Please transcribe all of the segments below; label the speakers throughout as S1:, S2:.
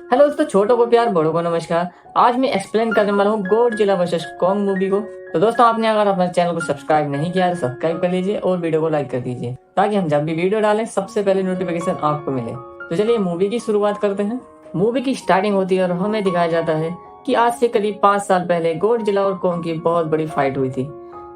S1: Hello दोस्तों, छोटों को प्यार, बड़ों को नमस्कार। आज मैं एक्सप्लेन करने वाला हूँ गॉडजिला वर्सेस कॉन्ग मूवी को। तो दोस्तों, आपने अगर अपने चैनल को सब्सक्राइब नहीं किया तो सब्सक्राइब कर लीजिए और वीडियो को लाइक कर दीजिए ताकि हम जब भी वीडियो डालें सबसे पहले नोटिफिकेशन आपको मिले। तो चलिए मूवी की शुरुआत करते हैं। मूवी की स्टार्टिंग होती है और हमें दिखाया जाता है कि आज से करीब 5 साल पहले गॉडजिला और कॉन्ग की बहुत बड़ी फाइट हुई थी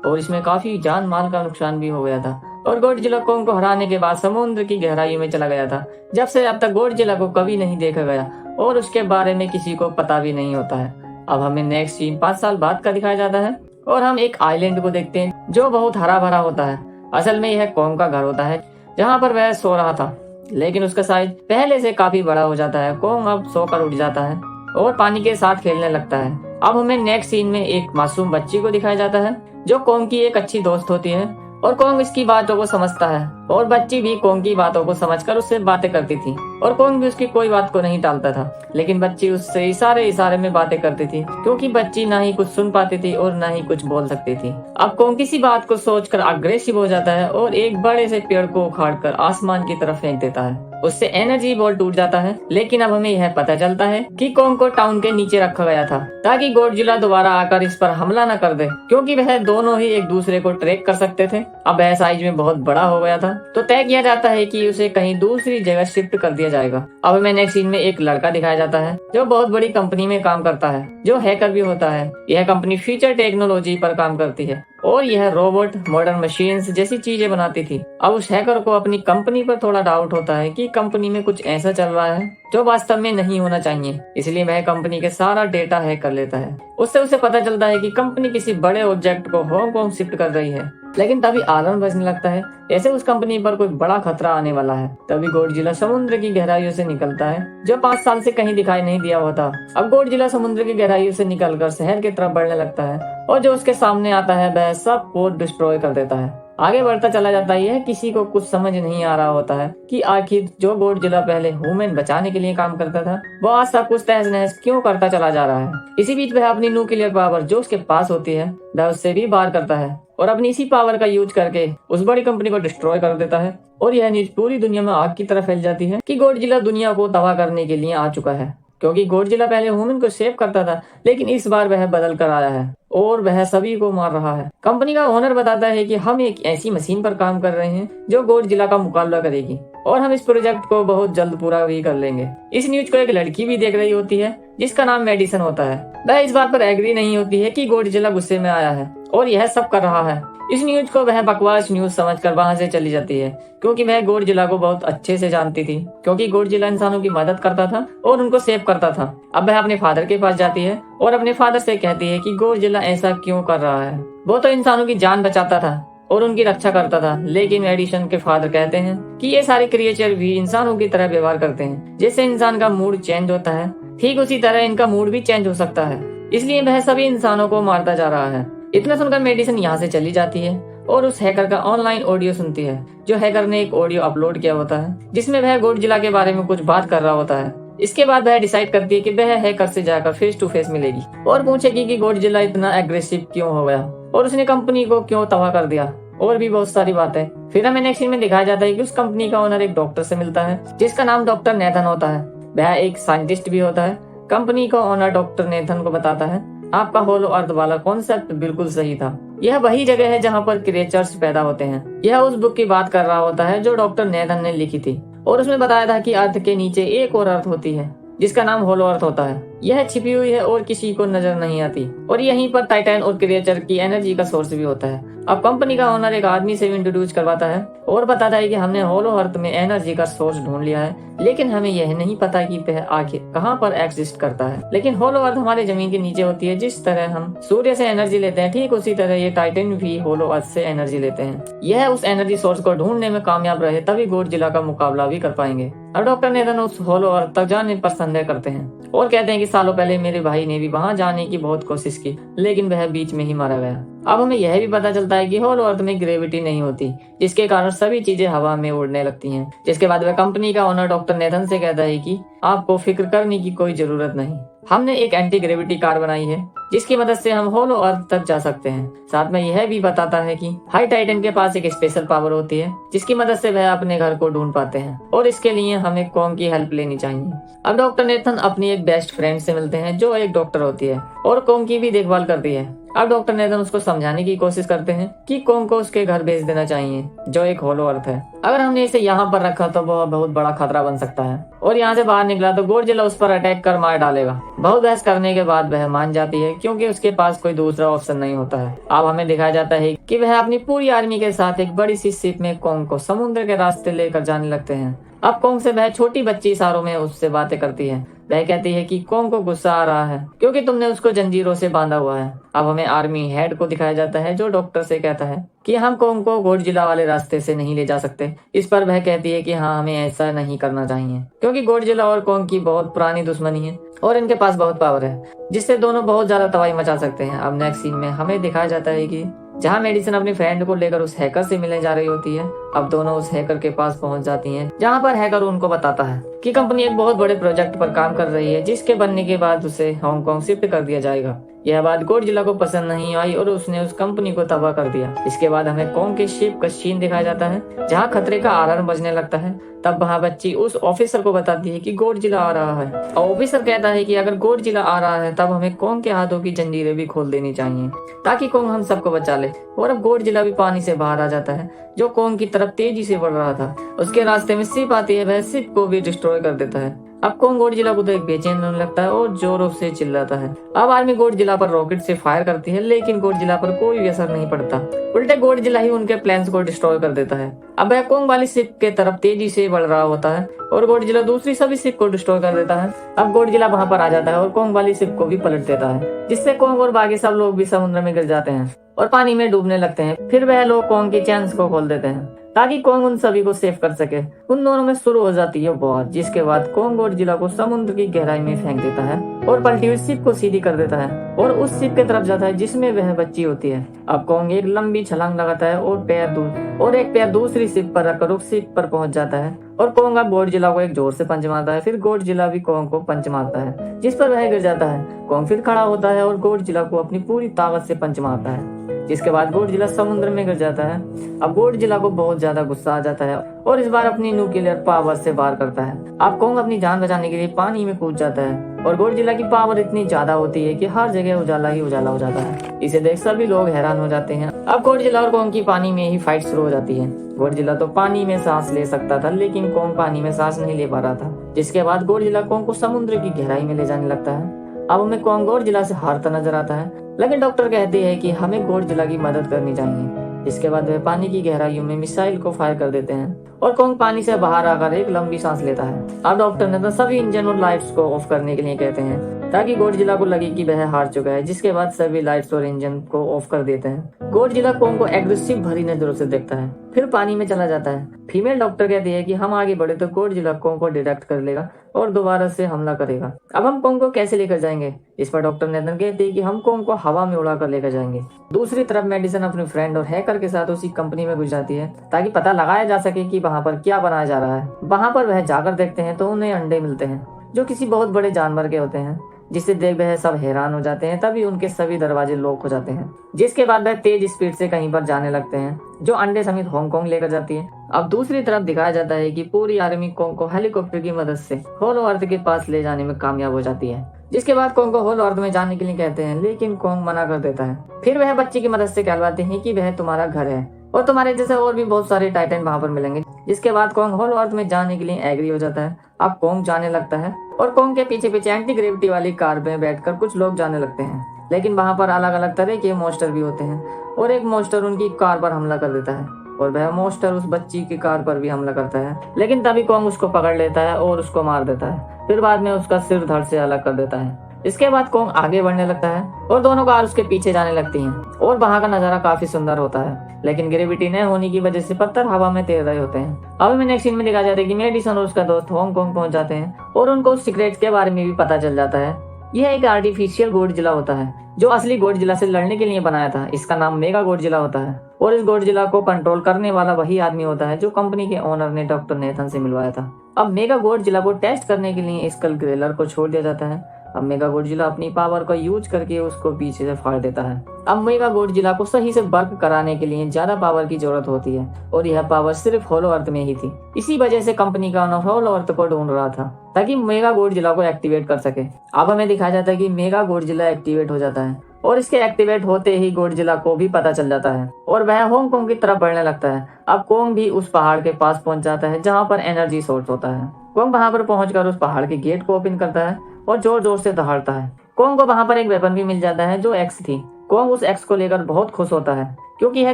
S1: और इसमें काफी जान माल का नुकसान भी हो गया था। और गॉडजिला कॉन्ग को हराने के बाद समुद्र की गहराई में चला गया था। जब से अब तक गॉडजिला को कभी नहीं देखा गया और उसके बारे में किसी को पता भी नहीं होता है। अब हमें नेक्स्ट सीन 5 साल बाद का दिखाया जाता है और हम एक आइलैंड को देखते हैं जो बहुत हरा भरा होता है। असल में यह कॉन्ग का घर होता है जहाँ पर वह सो रहा था, लेकिन उसका साइज पहले से काफी बड़ा हो जाता है। कॉन्ग अब सोकर उठ जाता है और पानी के साथ खेलने लगता है। अब हमें नेक्स्ट सीन में एक मासूम बच्ची को दिखाया जाता है जो कॉन्ग की एक अच्छी दोस्त होती है और कॉन्ग इसकी बातों को समझता है और बच्ची भी कॉन्ग की बातों को समझकर उससे बातें करती थी और कॉन्ग भी उसकी कोई बात को नहीं टालता था। लेकिन बच्ची उससे इशारे में बातें करती थी क्योंकि बच्ची ना ही कुछ सुन पाती थी और ना ही कुछ बोल सकती थी। अब कॉन्ग किसी बात को सोचकर अग्रेसिव हो जाता है और एक बड़े से पेड़ को उखाड़कर आसमान की तरफ फेंक देता है। उससे एनर्जी बॉल टूट जाता है। लेकिन अब हमें यह पता चलता है कि कॉन्ग को टाउन के नीचे रखा गया था ताकि गॉडजिला दोबारा आकर इस पर हमला न कर दे, क्योंकि वह दोनों ही एक दूसरे को ट्रैक कर सकते थे। अब वह साइज में बहुत बड़ा हो गया था तो तय किया जाता है कि उसे कहीं दूसरी जगह शिफ्ट कर दिया जाएगा। अब हमें नेक्स्ट सीन में एक लड़का दिखाया जाता है जो बहुत बड़ी कंपनी में काम करता है, जो हैकर भी होता है। यह कंपनी फ्यूचर टेक्नोलॉजी पर काम करती है और यह रोबोट, मॉडर्न मशीन्स जैसी चीजें बनाती थी। अब उस हैकर को अपनी कंपनी पर थोड़ा डाउट होता है कि कंपनी में कुछ ऐसा चल रहा है जो वास्तव में नहीं होना चाहिए, इसलिए वह कंपनी के सारा डेटा हैक कर लेता है। उससे उसे पता चलता है कि कंपनी किसी बड़े ऑब्जेक्ट को हांगकांग शिफ्ट कर रही है। लेकिन तभी आलम बजने लगता है, ऐसे उस कंपनी पर कोई बड़ा खतरा आने वाला है। तभी गॉडजिला समुद्र की गहराइयों से निकलता है जो 5 साल से कहीं दिखाई नहीं दिया होता। अब गॉडजिला समुद्र की गहराइयों से निकलकर शहर की तरफ बढ़ने लगता है और जो उसके सामने आता है वह सब को डिस्ट्रॉय कर देता है। आगे बढ़ता चला जाता है। यह किसी को कुछ समझ नहीं आ रहा होता है कि आखिर जो गॉडजिला पहले ह्यूमन बचाने के लिए काम करता था वो आज सब कुछ तहस नहस क्यों करता चला जा रहा है। इसी बीच वह अपनी न्यूक्लियर पावर जो उसके पास होती है वह उससे भी बाहर करता है और अपनी इसी पावर का यूज करके उस बड़ी कंपनी को डिस्ट्रॉय कर देता है। और यह न्यूज पूरी दुनिया में आग की तरह फैल जाती है कि गॉडजिला दुनिया को तबाह करने के लिए आ चुका है, क्योंकि गॉडजिला पहले ह्यूमन को सेव करता था लेकिन इस बार वह बदल कर आया है और वह सभी को मार रहा है। कंपनी का ओनर बताता है कि हम एक ऐसी मशीन पर काम कर रहे हैं जो गॉडजिला का मुकाबला करेगी और हम इस प्रोजेक्ट को बहुत जल्द पूरा भी कर लेंगे। इस न्यूज को एक लड़की भी देख रही होती है जिसका नाम मेडिसन होता है। वह इस बात पर एग्री नहीं होती है कि गॉडजिला गुस्से में आया है और यह सब कर रहा है। इस न्यूज को वह बकवास न्यूज समझकर वहां से चली जाती है, क्योंकि वह गॉडजिला को बहुत अच्छे से जानती थी, क्योंकि गॉडजिला इंसानों की मदद करता था और उनको सेव करता था। अब वह अपने फादर के पास जाती है और अपने फादर से कहती है कि गॉडजिला ऐसा क्यों कर रहा है। वो तो इंसानों की जान बचाता था और उनकी रक्षा करता था, लेकिन एडिसन के फादर कहते हैं कि ये सारे क्रिएचर भी इंसानों की तरह व्यवहार करते हैं। जैसे इंसान का मूड चेंज होता है ठीक उसी तरह इनका मूड भी चेंज हो सकता है, इसलिए वह सभी इंसानों को मारता जा रहा है। इतना सुनकर मेडिसन यहाँ से चली जाती है और उस हैकर का ऑनलाइन ऑडियो सुनती है। जो हैकर ने एक ऑडियो अपलोड किया होता है जिसमें वह गॉडजिला के बारे में कुछ बात कर रहा होता है। इसके बाद वह डिसाइड करती है कि वह हैकर से जाकर फेस टू फेस मिलेगी और पूछेगी कि गॉडजिला इतना एग्रेसिव क्यों हो गया और उसने कंपनी को क्यों तबाह कर दिया और भी बहुत सारी बातें। फिर हमें नेक्स्ट सीन में दिखाया जाता है कि उस कंपनी का ओनर एक डॉक्टर से मिलता है जिसका नाम डॉक्टर नेथन होता है। वह एक साइंटिस्ट भी होता है। कंपनी का ओनर डॉक्टर नेथन को बताता है, आपका होलो अर्थ वाला कॉन्सेप्ट बिल्कुल सही था। यह वही जगह है जहाँ पर क्रिएचर्स पैदा होते हैं। यह उस बुक की बात कर रहा होता है जो डॉक्टर नेथन ने लिखी थी और उसमें बताया था कि अर्थ के नीचे एक और अर्थ होती है जिसका नाम होलो अर्थ होता है। यह छिपी हुई है और किसी को नजर नहीं आती और यहीं पर टाइटन और क्रिएचर की एनर्जी का सोर्स भी होता है। अब कंपनी का ओनर एक आदमी से इंट्रोड्यूस करवाता है और बताता है कि हमने होलो अर्थ में एनर्जी का सोर्स ढूंढ लिया है, लेकिन हमें यह नहीं पता कि वह आखिर कहां पर एग्जिस्ट करता है। लेकिन होलो अर्थ हमारे जमीन के नीचे होती है। जिस तरह हम सूर्य से एनर्जी लेते हैं ठीक उसी तरह ये टाइटन भी होलो अर्थ से एनर्जी लेते हैं। यह उस एनर्जी सोर्स को ढूंढने में कामयाब रहे तभी गॉडजिला का मुकाबला भी कर पाएंगे। अब डॉक्टर नेथन उस होलो अर्थ तक जाने पर संदेह करते हैं और कहते हैं कि सालों पहले मेरे भाई ने भी वहां जाने की बहुत कोशिश की, लेकिन वह बीच में ही मारा गया। अब हमें यह भी पता चलता है कि होलो अर्थ में ग्रेविटी नहीं होती, जिसके कारण सभी चीजें हवा में उड़ने लगती हैं। जिसके बाद वह कंपनी का ओनर डॉक्टर नेथन से कहता है कि आपको फिक्र करने की कोई जरूरत नहीं, हमने एक एंटी ग्रेविटी कार बनाई है जिसकी मदद से हम होलो अर्थ तक जा सकते हैं। साथ में यह भी बताता है कि हाई टाइटन के पास एक स्पेशल पावर होती है जिसकी मदद से वह अपने घर को ढूंढ पाते हैं और इसके लिए हमें कॉन्ग की हेल्प लेनी चाहिए। अब डॉक्टर नेथन अपनी एक बेस्ट फ्रेंड से मिलते हैं जो एक डॉक्टर होती है और कॉन्ग की भी देखभाल करती है। अब डॉक्टर नेथन उसको समझाने की कोशिश करते हैं कि कॉन्ग को उसके घर भेज देना चाहिए जो एक होलो अर्थ है। अगर हमने इसे यहाँ पर रखा तो वह बहुत बड़ा खतरा बन सकता है और यहाँ से बाहर निकला तो गॉडजिला उस पर अटैक कर मार डालेगा। बहुत बहस करने के बाद वह मान जाती है क्योंकि उसके पास कोई दूसरा ऑप्शन नहीं होता है। अब हमें दिखाया जाता है कि वह अपनी पूरी आर्मी के साथ एक बड़ी सी शिप में कॉन्ग को समुद्र के रास्ते लेकर जाने लगते हैं। अब कॉन्ग से वह छोटी बच्ची इशारों में उससे बातें करती है। वह कहती है कि कॉन्ग को गुस्सा आ रहा है क्योंकि तुमने उसको जंजीरों से बांधा हुआ है। अब हमें आर्मी हेड को दिखाया जाता है जो डॉक्टर से कहता है कि हम कॉन्ग को गॉडजिला वाले रास्ते से नहीं ले जा सकते। इस पर वह कहती है कि हाँ, हमें ऐसा नहीं करना चाहिए क्योंकि गॉडजिला और कॉन्ग की बहुत पुरानी दुश्मनी है और इनके पास बहुत पावर है जिससे दोनों बहुत ज्यादा तबाही मचा सकते हैं। अब नेक्स्ट सीन में हमें दिखाया जाता है कि जहाँ मेडिसिन अपनी फ्रेंड को लेकर उस हैकर से मिलने जा रही होती है। अब दोनों उस हैकर के पास पहुंच जाती हैं जहाँ पर हैकर उनको बताता है कि कंपनी एक बहुत बड़े प्रोजेक्ट पर काम कर रही है जिसके बनने के बाद उसे हांगकांग शिफ्ट कर दिया जाएगा। यह बात गॉडजिला को पसंद नहीं आई और उसने उस कंपनी को तबाह कर दिया। इसके बाद हमें कॉन्ग के शिप का सीन दिखाया जाता है जहाँ खतरे का अलार्म बजने लगता है। तब वहाँ बच्ची उस ऑफिसर को बताती है कि गॉडजिला आ रहा है और ऑफिसर कहता है कि अगर गॉडजिला आ रहा है तब हमें कॉन्ग के हाथों की जंजीरें भी खोल देनी चाहिए ताकि कॉन्ग हम सबको बचा ले। और अब गॉडजिला भी पानी से बाहर आ जाता है जो कॉन्ग की तरफ तेजी से बढ़ रहा था। उसके रास्ते में शिप आती है, वह शिप को भी डिस्ट्रॉय कर देता है। अब कॉन्ग गॉडजिला को देख बेचैन होने लगता है और जोरों से चिल्लाता है। अब आर्मी गॉडजिला पर रॉकेट से फायर करती है लेकिन गॉडजिला पर कोई असर नहीं पड़ता, उल्टे गॉडजिला ही उनके प्लान्स को डिस्ट्रॉय कर देता है। अब वह कॉन्ग वाली शिप के तरफ तेजी से बढ़ रहा होता है और गॉडजिला दूसरी सभी शिप को डिस्ट्रॉय कर देता है। अब गॉडजिला वहां पर आ जाता है और कॉन्ग वाली शिप को भी पलट देता है जिससे कॉन्ग और बाकी सब लोग भी समुद्र में गिर जाते हैं और पानी में डूबने लगते हैं। फिर वह लोग कॉन्ग के चैन्स को खोल देते हैं ताकि कॉन्ग उन सभी को सेव कर सके। उन दोनों में शुरू हो जाती है वॉर, जिसके बाद कॉन्ग गॉडजिला को समुद्र की गहराई में फेंक देता है और पलटी हुई शिप को सीधी कर देता है और उस शिप की तरफ जाता है जिसमें वह बच्ची होती है। अब कॉन्ग एक लंबी छलांग लगाता है और एक पैर दूसरी शिप पर रखकर उस शिप पर पहुंच जाता है और कॉन्ग अब गॉडजिला को एक जोर से पंच मारता है। फिर गॉडजिला भी कॉन्ग को पंच मारता है जिस पर वह गिर जाता है। कॉन्ग फिर खड़ा होता है और गॉडजिला को अपनी पूरी ताकत से पंच मारता है जिसके बाद गॉडजिला समुद्र में गिर जाता है। अब गॉडजिला को बहुत ज्यादा गुस्सा आ जाता है और इस बार अपनी न्यूक्लियर पावर से वार करता है। अब कॉन्ग अपनी जान बचाने के लिए पानी में कूद जाता है और गॉडजिला की पावर इतनी ज्यादा होती है कि हर जगह उजाला ही उजाला हो जाता है। इसे देख सभी लोग हैरान हो जाते हैं। अब गॉडजिला और कॉन्ग की पानी में ही फाइट शुरू हो जाती है। गॉडजिला तो पानी में सांस ले सकता था लेकिन कॉन्ग पानी में सांस नहीं ले पा रहा था, जिसके बाद गॉडजिला कॉन्ग को समुद्र की गहराई में ले जाने लगता है। अब हमें कॉन्ग गॉडजिला से हारता नजर आता है लेकिन डॉक्टर कहते हैं कि हमें गॉडजिला की मदद करनी चाहिए। इसके बाद वह पानी की गहराइयों में मिसाइल को फायर कर देते हैं और कॉन्ग पानी से बाहर आकर एक लंबी सांस लेता है। अब डॉक्टर ने तो सभी इंजन और लाइट्स को ऑफ करने के लिए कहते हैं ताकि गॉडजिला को लगे कि वह हार चुका है, जिसके बाद सभी लाइट्स और इंजन को ऑफ कर देते हैं। गॉडजिला कॉन्ग को एग्रेसिव भरी नजरों से देखता है, फिर पानी में चला जाता है। फीमेल डॉक्टर कहती है कि हम आगे बढ़े तो गॉडजिला कॉन्ग को डिटेक्ट कर लेगा और दोबारा से हमला करेगा। अब हम कॉन्ग को कैसे लेकर जाएंगे? इस पर डॉक्टर नेथन कहते हैं कि हम कॉन्ग को हवा में उड़ाकर लेकर जाएंगे। दूसरी तरफ मेडिसिन अपने फ्रेंड और हैकर के साथ उसी कंपनी में घुस जाती है ताकि पता लगाया जा सके कि वहाँ पर क्या बनाया जा रहा है। वहाँ पर वह जाकर देखते हैं तो उन्हें अंडे मिलते हैं जो किसी बहुत बड़े जानवर के होते हैं, जिसे देख वह सब हैरान हो जाते हैं। तभी उनके सभी दरवाजे लॉक हो जाते हैं, जिसके बाद वह तेज स्पीड से कहीं पर जाने लगते हैं जो अंडे समेत हांगकांग लेकर जाती है। अब दूसरी तरफ दिखाया जाता है कि पूरी आर्मी कॉन्ग को हेलीकॉप्टर की मदद से होलो अर्थ के पास ले जाने में कामयाब हो जाती है, जिसके बाद कॉन्ग को होलो अर्थ में जाने के लिए कहते हैं लेकिन कॉन्ग मना कर देता है। फिर वह बच्ची की मदद से कहलवाते हैं कि वह तुम्हारा घर है और तुम्हारे जैसे और भी बहुत सारे टाइटन वहाँ पर मिलेंगे, जिसके बाद कॉन्ग होलो अर्थ में जाने के लिए एग्री हो जाता है। अब कॉन्ग जाने लगता है और कॉन्ग के पीछे पीछे एंटी ग्रेविटी वाली कार में बैठकर कुछ लोग जाने लगते हैं, लेकिन वहाँ पर अलग अलग तरह के मॉन्स्टर भी होते हैं और एक मॉन्स्टर उनकी कार पर हमला कर देता है और वह मॉन्स्टर उस बच्ची की कार पर भी हमला करता है, लेकिन तभी कॉन्ग उसको पकड़ लेता है और उसको मार देता है। फिर बाद में उसका सिर धड़ से अलग कर देता है। इसके बाद कॉन्ग आगे बढ़ने लगता है और दोनों कार उसके पीछे जाने लगती हैं और वहाँ का नजारा काफी सुंदर होता है, लेकिन ग्रेविटी न होने की वजह से पत्थर हवा में तैर रहे होते हैं। अब हमें नेक्स्ट सीन में दिखाया जाता है कि मेडिसन और उसका दोस्त हांगकांग पहुंच जाते हैं और उनको उस सीक्रेट के बारे में भी पता चल जाता है। यह एक आर्टिफिशियल गॉडजिला होता है जो असली गॉडजिला से लड़ने के लिए बनाया था। इसका नाम मेगा गॉडजिला होता है और इस गॉडजिला को कंट्रोल करने वाला वही आदमी होता है जो कंपनी के ओनर ने डॉक्टर नेथन से मिलवाया था। अब मेगा गॉडजिला को टेस्ट करने के लिए स्कल ग्रेलर को छोड़ दिया जाता है अब मेगा गॉडजिला अपनी पावर का यूज करके उसको पीछे से फाड़ देता है। अब मेगा गॉडजिला को सही से वर्क कराने के लिए ज्यादा पावर की जरूरत होती है और यह पावर सिर्फ होलो अर्थ में ही थी। इसी वजह से कंपनी का ओनर होलो अर्थ को ढूंढ रहा था ताकि मेगा गॉडजिला को एक्टिवेट कर सके। अब हमें दिखाया जाता है कि मेगा गॉडजिला एक्टिवेट हो जाता है और इसके एक्टिवेट होते ही गॉडजिला को भी पता चल जाता है और वह हांगकांग की तरफ बढ़ने लगता है। अब कोंग भी उस पहाड़ के पास पहुंच जाता है जहां पर एनर्जी सोर्स होता है। कोंग वहां पर पहुंचकर उस पहाड़ के गेट को ओपन करता है और जोर जोर से दहाड़ता है। कोंग को वहां पर एक वेपन भी मिल जाता है जो एक्स थी। कोंग उस एक्स को लेकर बहुत खुश होता है क्योंकि यह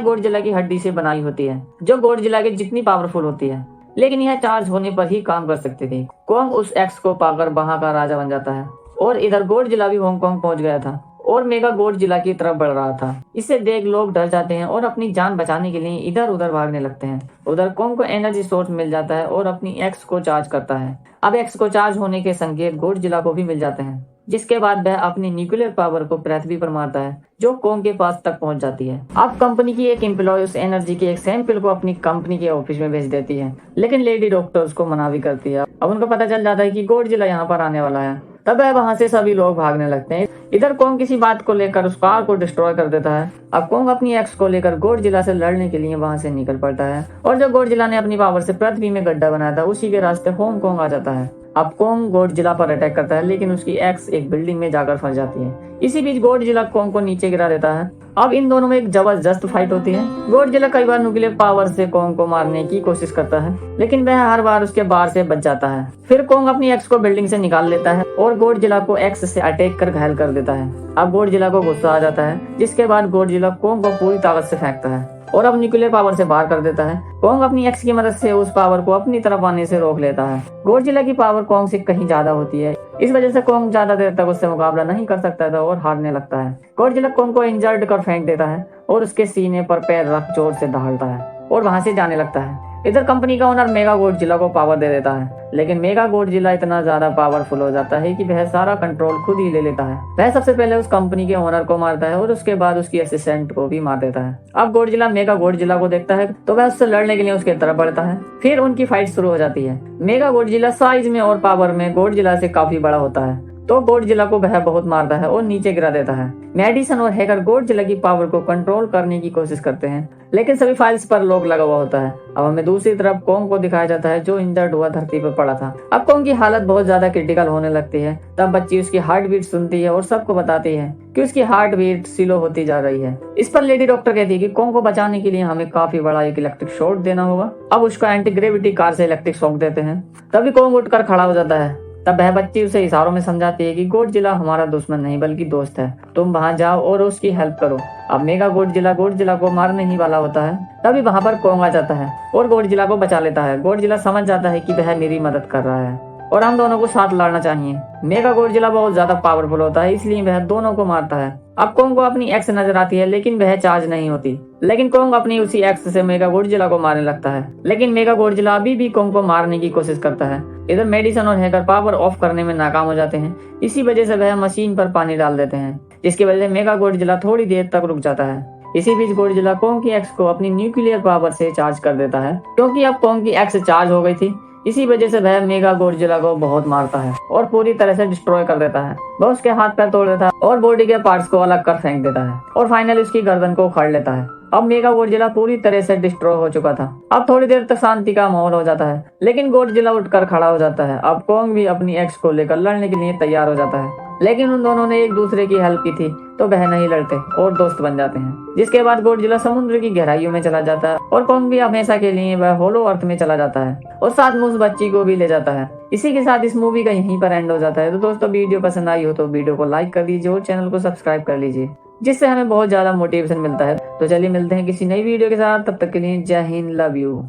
S1: गॉडजिला की हड्डी से बनाई होती है जो गॉडजिला के जितनी पावरफुल होती है, लेकिन यह चार्ज होने पर ही काम कर सकती थी। कोंग उस एक्स को पाकर वहां का राजा बन जाता है और इधर गॉडजिला भी हांगकांग पहुंच गया था और मेगा गॉडजिला की तरफ बढ़ रहा था। इसे देख लोग डर जाते हैं और अपनी जान बचाने के लिए इधर उधर भागने लगते हैं। उधर कोंग को एनर्जी सोर्स मिल जाता है और अपनी एक्स को चार्ज करता है। अब एक्स को चार्ज होने के संकेत गॉडजिला को भी मिल जाते हैं, जिसके बाद वह अपनी न्यूक्लियर पावर को पृथ्वी पर मारता है जो कोंग के पास तक पहुंच जाती है। अब कंपनी की एक एम्प्लॉय उस एनर्जी के एक सैंपल को अपनी कंपनी के ऑफिस में भेज देती है, लेकिन लेडी डॉक्टर उसको मना भी करती है। अब उनको पता चल जाता है कि गॉडजिला यहाँ पर आने वाला है। तब वह वहां से सभी लोग भागने लगते हैं। इधर कोंग किसी बात को लेकर उस कार को डिस्ट्रॉय कर देता है। अब कोंग अपनी एक्स को लेकर गॉडजिला से लड़ने के लिए वहां से निकल पड़ता है और जो गॉडजिला ने अपनी पावर से पृथ्वी में गड्ढा बनाया था उसी के रास्ते हांगकांग आ जाता है। अब कोंग गॉडजिला पर अटैक करता है, लेकिन उसकी एक्स एक बिल्डिंग में जाकर फंस जाती है। इसी बीच गॉडजिला कोंग को नीचे गिरा देता है। अब इन दोनों में एक जबरदस्त फाइट होती है। गॉडजिला कई बार न्यूक्लियर पावर से कोंग को मारने की कोशिश करता है, लेकिन वह हर बार उसके बार से बच जाता है। फिर कोंग अपनी एक्स को बिल्डिंग से निकाल लेता है और गॉडजिला को एक्स से अटैक कर घायल कर देता है। अब गॉडजिला को गुस्सा आ जाता है, जिसके बाद गॉडजिला कोंग को पूरी ताकत से फेंकता है और अब न्यूक्लियर पावर से बाहर कर देता है। कोंग अपनी एक्स की मदद से उस पावर को अपनी तरफ आने से रोक लेता है। गॉडजिला की पावर कोंग से कहीं ज्यादा होती है, इस वजह से कोंग ज्यादा देर तक उससे मुकाबला नहीं कर सकता था और हारने लगता है। गॉडजिला कोंग को इंजर्ड कर फेंक देता है और उसके सीने पर पैर रख जोर से दहाड़ता है और वहां से जाने लगता है। इधर कंपनी का ओनर मेगा गॉडजिला को पावर दे देता है, लेकिन मेगा गॉडजिला इतना ज्यादा पावरफुल हो जाता है कि वह सारा कंट्रोल खुद ही ले लेता है। वह सबसे पहले उस कंपनी के ओनर को मारता है और उसके बाद उसकी असिस्टेंट को भी मार देता है। अब गॉडजिला मेगा गॉडजिला को देखता है तो वह उससे लड़ने के लिए उसके तरफ बढ़ता है। फिर उनकी फाइट शुरू हो जाती है। मेगा गॉडजिला साइज में और पावर में गॉडजिला से काफी बड़ा होता है, तो गॉडजिला को वह बहुत मारता है और नीचे गिरा देता है। मेडिसन और हैकर गॉडजिला की पावर को कंट्रोल करने की कोशिश करते हैं, लेकिन सभी फाइल्स पर लॉक लगा हुआ होता है। अब हमें दूसरी तरफ कोंग को दिखाया जाता है जो इंजर्ड हुआ धरती पर पड़ा था। अब कोंग की हालत बहुत ज्यादा क्रिटिकल होने लगती है। तब बच्ची उसकी हार्ट बीट सुनती है और सबको बताती है कि उसकी हार्ट बीट स्लो होती जा रही है। इस पर लेडी डॉक्टर कहती है कि कोंग को बचाने के लिए हमें काफी बड़ा एक इलेक्ट्रिक शॉक देना होगा। अब उसको एंटी ग्रेविटी कार से इलेक्ट्रिक शॉक देते हैं। तभी कोंग उठकर खड़ा हो जाता है। तब वह बच्ची उसे इशारों में समझाती है कि गॉडजिला हमारा दुश्मन नहीं बल्कि दोस्त है, तुम वहां जाओ और उसकी हेल्प करो। अब मेगा गॉडजिला को मारने ही वाला होता है। तभी वहां पर कोंग आ जाता है और गॉडजिला को बचा लेता है। गॉडजिला समझ जाता है कि वह मेरी मदद कर रहा है और हम दोनों को साथ लड़ना चाहिए। मेगा गॉडजिला बहुत ज्यादा पावरफुल होता है, इसलिए वह दोनों को मारता है। अब कोंग को अपनी एक्स नजर आती है, लेकिन वह चार्ज नहीं होती। लेकिन कोंग अपनी उसी एक्स से मेगा गॉडजिला को मारने लगता है, लेकिन मेगा गॉडजिला अभी भी कोंग को मारने की कोशिश करता है। इधर मेडिसन और हैकर पावर ऑफ करने में नाकाम हो जाते हैं। इसी वजह से वह मशीन पर पानी डाल देते हैं, जिसकी वजह से मेगा गॉडजिला थोड़ी देर तक रुक जाता है। इसी बीच गॉडजिला कोंग की एक्स को अपनी न्यूक्लियर पावर से चार्ज कर देता है, क्योंकि अब कोंग की एक्स चार्ज हो गई थी। इसी वजह से वह मेगा गॉडजिला को बहुत मारता है और पूरी तरह से डिस्ट्रॉय कर देता है। वह उसके हाथ पैर तोड़ देता है और बॉडी के पार्ट्स को अलग कर फेंक देता है और फाइनली उसकी गर्दन को उखाड़ लेता है। अब मेगा गॉडजिला पूरी तरह से डिस्ट्रॉय हो चुका था। अब थोड़ी देर तक शांति का माहौल हो जाता है, लेकिन गॉडजिला उठकर खड़ा हो जाता है। अब कोंग भी अपनी एक्स को लेकर लड़ने के लिए तैयार हो जाता है, लेकिन उन दोनों ने एक दूसरे की हेल्प की थी तो वह नहीं लड़ते और दोस्त बन जाते हैं। जिसके बाद गॉडजिला समुद्र की गहराइयों में चला जाता है और कोंग भी हमेशा के लिए वह होलो अर्थ में चला जाता है और साथ में उस बच्ची को भी ले जाता है। इसी के साथ इस मूवी का यहीं पर एंड हो जाता है। तो दोस्तों, वीडियो पसंद आई हो तो वीडियो को लाइक कर दीजिए और चैनल को सब्सक्राइब कर लीजिए, जिससे हमें बहुत ज्यादा मोटिवेशन मिलता है। तो चलिए मिलते हैं किसी नई वीडियो के साथ, तब तक के लिए जय हिंद, लव यू।